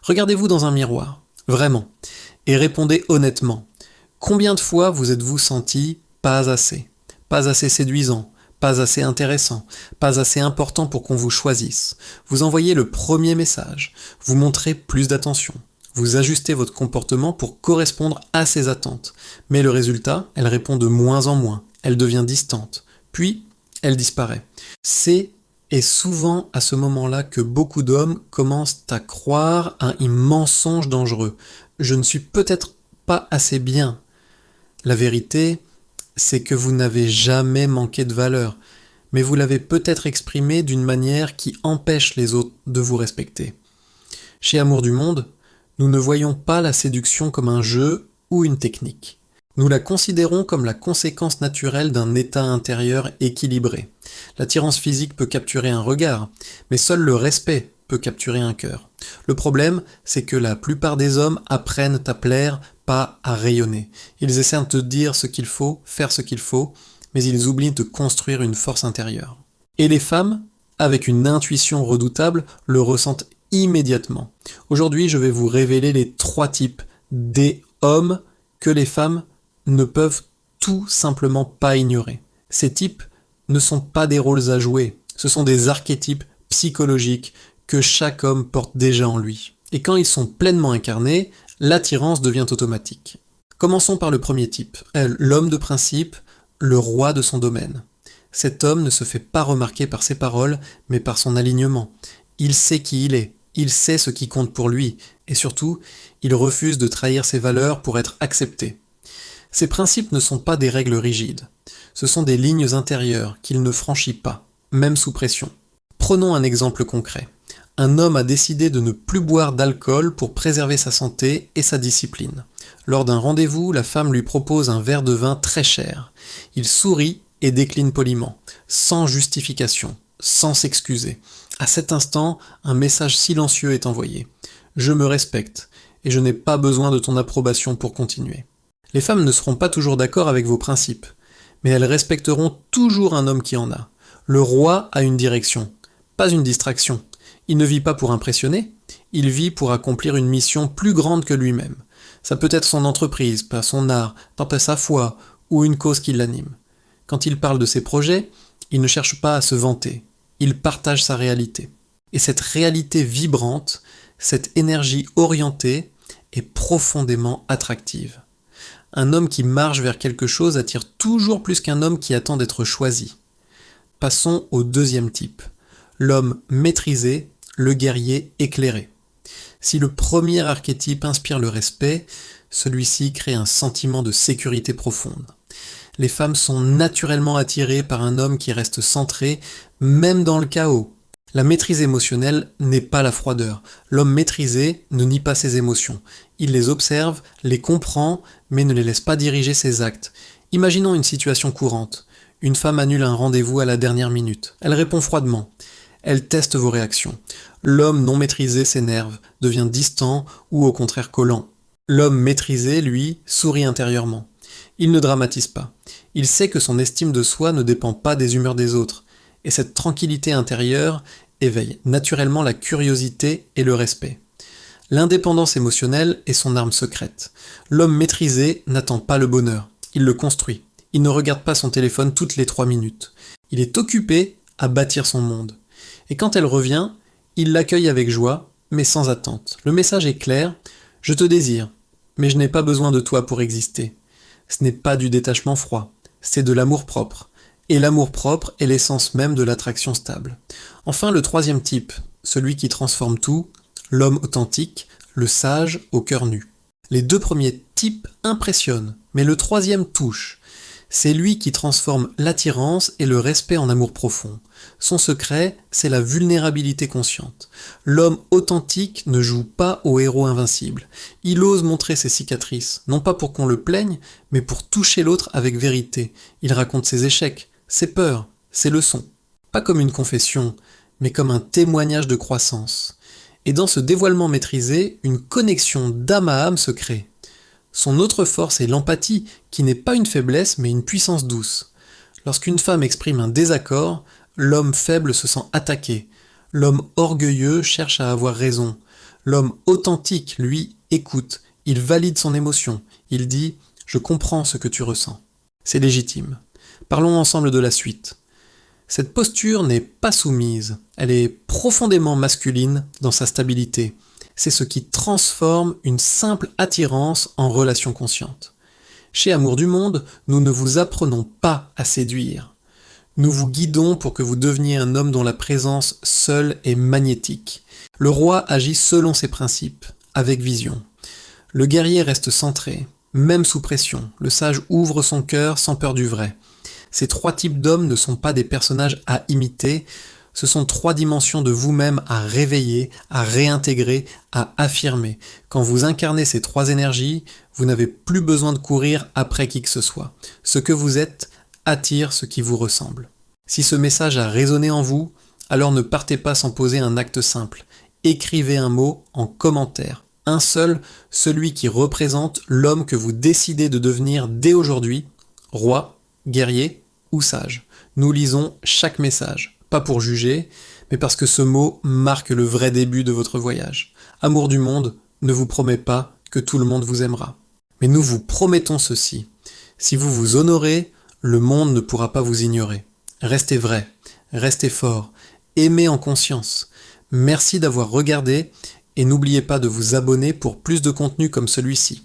Regardez-vous dans un miroir, vraiment, et répondez honnêtement. Combien de fois vous êtes-vous senti pas assez séduisant, pas assez intéressant, pas assez important pour qu'on vous choisisse? Vous envoyez le premier message, vous montrez plus d'attention, vous ajustez votre comportement pour correspondre à ses attentes. Mais le résultat, elle répond de moins en moins, elle devient distante, puis elle disparaît. C'est et souvent à ce moment-là que beaucoup d'hommes commencent à croire un mensonge dangereux. Je ne suis peut-être pas assez bien. La vérité, c'est que vous n'avez jamais manqué de valeur, mais vous l'avez peut-être exprimé d'une manière qui empêche les autres de vous respecter. Chez Amour du Monde, nous ne voyons pas la séduction comme un jeu ou une technique. Nous la considérons comme la conséquence naturelle d'un état intérieur équilibré. L'attirance physique peut capturer un regard, mais seul le respect peut capturer un cœur. Le problème, c'est que la plupart des hommes apprennent à plaire, pas à rayonner. Ils essaient de te dire ce qu'il faut, faire ce qu'il faut, mais ils oublient de construire une force intérieure. Et les femmes, avec une intuition redoutable, le ressentent immédiatement. Aujourd'hui, je vais vous révéler les 3 types des hommes que les femmes ne peuvent tout simplement pas ignorer. Ces types ne sont pas des rôles à jouer, ce sont des archétypes psychologiques que chaque homme porte déjà en lui. Et quand ils sont pleinement incarnés, l'attirance devient automatique. Commençons par le premier type, l'homme de principe, le roi de son domaine. Cet homme ne se fait pas remarquer par ses paroles, mais par son alignement. Il sait qui il est, il sait ce qui compte pour lui, et surtout, il refuse de trahir ses valeurs pour être accepté. Ces principes ne sont pas des règles rigides, ce sont des lignes intérieures qu'il ne franchit pas, même sous pression. Prenons un exemple concret. Un homme a décidé de ne plus boire d'alcool pour préserver sa santé et sa discipline. Lors d'un rendez-vous, la femme lui propose un verre de vin très cher. Il sourit et décline poliment, sans justification, sans s'excuser. À cet instant, un message silencieux est envoyé. Je me respecte et je n'ai pas besoin de ton approbation pour continuer. Les femmes ne seront pas toujours d'accord avec vos principes, mais elles respecteront toujours un homme qui en a. Le roi a une direction, pas une distraction. Il ne vit pas pour impressionner, il vit pour accomplir une mission plus grande que lui-même. Ça peut être son entreprise, pas son art, pas sa foi, ou une cause qui l'anime. Quand il parle de ses projets, il ne cherche pas à se vanter, il partage sa réalité. Et cette réalité vibrante, cette énergie orientée, est profondément attractive. Un homme qui marche vers quelque chose attire toujours plus qu'un homme qui attend d'être choisi. Passons au deuxième type, l'homme maîtrisé, le guerrier éclairé. Si le premier archétype inspire le respect, celui-ci crée un sentiment de sécurité profonde. Les femmes sont naturellement attirées par un homme qui reste centré, même dans le chaos. La maîtrise émotionnelle n'est pas la froideur. L'homme maîtrisé ne nie pas ses émotions. Il les observe, les comprend, mais ne les laisse pas diriger ses actes. Imaginons une situation courante. Une femme annule un rendez-vous à la dernière minute. Elle répond froidement. Elle teste vos réactions. L'homme non maîtrisé s'énerve, devient distant ou au contraire collant. L'homme maîtrisé, lui, sourit intérieurement. Il ne dramatise pas. Il sait que son estime de soi ne dépend pas des humeurs des autres. Et cette tranquillité intérieure éveille naturellement la curiosité et le respect. L'indépendance émotionnelle est son arme secrète. L'homme maîtrisé n'attend pas le bonheur, il le construit. Il ne regarde pas son téléphone toutes les 3 minutes. Il est occupé à bâtir son monde. Et quand elle revient, il l'accueille avec joie, mais sans attente. Le message est clair, je te désire, mais je n'ai pas besoin de toi pour exister. Ce n'est pas du détachement froid, c'est de l'amour-propre. Et l'amour-propre est l'essence même de l'attraction stable. Enfin, le troisième type, celui qui transforme tout, l'homme authentique, le sage au cœur nu. Les 2 premiers types impressionnent, mais le troisième touche. C'est lui qui transforme l'attirance et le respect en amour profond. Son secret, c'est la vulnérabilité consciente. L'homme authentique ne joue pas au héros invincible. Il ose montrer ses cicatrices, non pas pour qu'on le plaigne, mais pour toucher l'autre avec vérité. Il raconte ses échecs, ses peurs, ses leçons. Pas comme une confession, mais comme un témoignage de croissance. Et dans ce dévoilement maîtrisé, une connexion d'âme à âme se crée. Son autre force est l'empathie, qui n'est pas une faiblesse mais une puissance douce. Lorsqu'une femme exprime un désaccord, l'homme faible se sent attaqué. L'homme orgueilleux cherche à avoir raison. L'homme authentique, lui, écoute, il valide son émotion, il dit « je comprends ce que tu ressens ». C'est légitime. Parlons ensemble de la suite. Cette posture n'est pas soumise, elle est profondément masculine dans sa stabilité. C'est ce qui transforme une simple attirance en relation consciente. Chez Amour du Monde, nous ne vous apprenons pas à séduire. Nous vous guidons pour que vous deveniez un homme dont la présence seule est magnétique. Le roi agit selon ses principes, avec vision. Le guerrier reste centré, même sous pression. Le sage ouvre son cœur sans peur du vrai. Ces trois types d'hommes ne sont pas des personnages à imiter, ce sont trois dimensions de vous-même à réveiller, à réintégrer, à affirmer. Quand vous incarnez ces trois énergies, vous n'avez plus besoin de courir après qui que ce soit. Ce que vous êtes attire ce qui vous ressemble. Si ce message a résonné en vous, alors ne partez pas sans poser un acte simple. Écrivez un mot en commentaire. Un seul, celui qui représente l'homme que vous décidez de devenir dès aujourd'hui, roi, guerrier ou sage. Nous lisons chaque message, pas pour juger, mais parce que ce mot marque le vrai début de votre voyage. Amour du Monde ne vous promet pas que tout le monde vous aimera. Mais nous vous promettons ceci. Si vous vous honorez, le monde ne pourra pas vous ignorer. Restez vrai, restez fort, aimez en conscience. Merci d'avoir regardé et n'oubliez pas de vous abonner pour plus de contenu comme celui-ci.